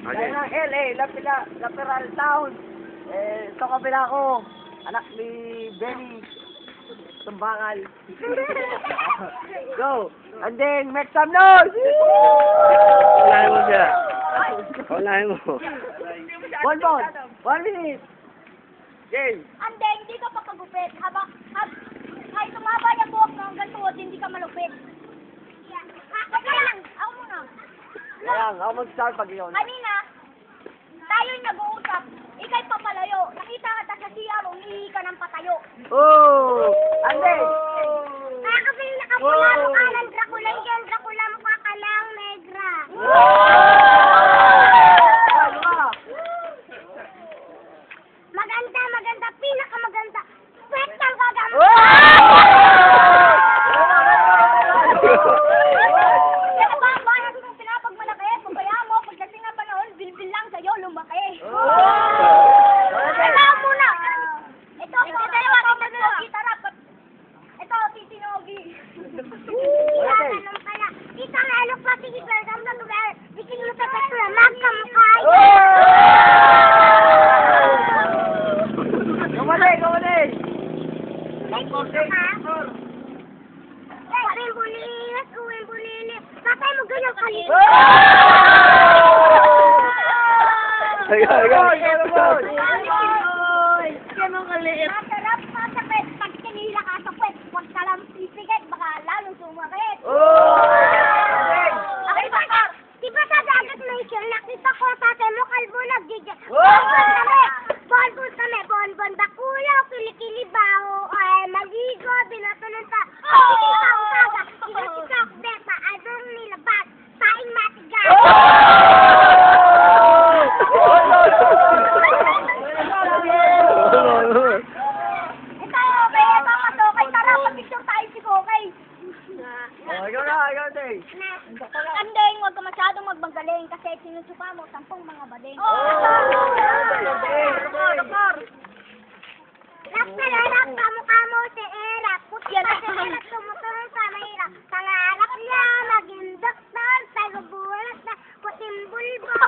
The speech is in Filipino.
Kaya ng LA, Lateral Town. Sa kabila ko, anak ni Benny Tumbangal. Go! And then, make some noise! Unahin mo siya. Unahin mo. 1 minute. Game. Ande, hindi ka pa kagupit. Kahit tumaba yung buhok mo hanggang tuhod, hindi ka malupit. Ako lang. Ako muna. Ayan, ako mag-start pag yun. Kanina, tayo'y nag-uusap. Ika'y papalayo. Nakita ka sa CR, umihi ka ng patayo. Oh! And then, Nakakapil nakapula mo ka ng Dracula. Yan, Dracula mo ka ng negra. Maganda, pinakamaganda. Pwet kang gagamit. Kaya ba, bayan kung pinapagmalaki, pabayaan mo, pagdating na panahon, bilbil lang sa'yo, lumaki. Kaya muna. Ito, gitarap. Ito, titinogi. Ganun pala. Isa nga, alok pa, sige, pero dam na tugal. Bikin mo sa pagkula, magkamukay. Kamali! Uwin bulilit. Patay mo ganyan kalit. Ganun kaliit. Masarap ka sa pwet. Pag tinila ka sa pwet, huwag ka lang sisigit. Baka lalong sumakit. Ay, baka, di ba sa dagat may shell? Nakita ko tatay mo kalbo naggigil. Bonbon kami. Bonbon bakula, kilikili baho. Ay, maligo, binatulong pa. Kita usaga. Isak, beta, adong nilabag. Saing matigas. Ito, may papatokay. Tara, pag-picture tayo si Kokay. Ikaw na, Tay. Andeng, huwag ka masyadong magbanggaling kasi sinusuka mo 10 mga bading. Laksalalak, kamukha mo si Era. Putya na si Era, tumutulong sa mahirap. Pangarap niya, maging doktor, pero buwalas na puting bulbo.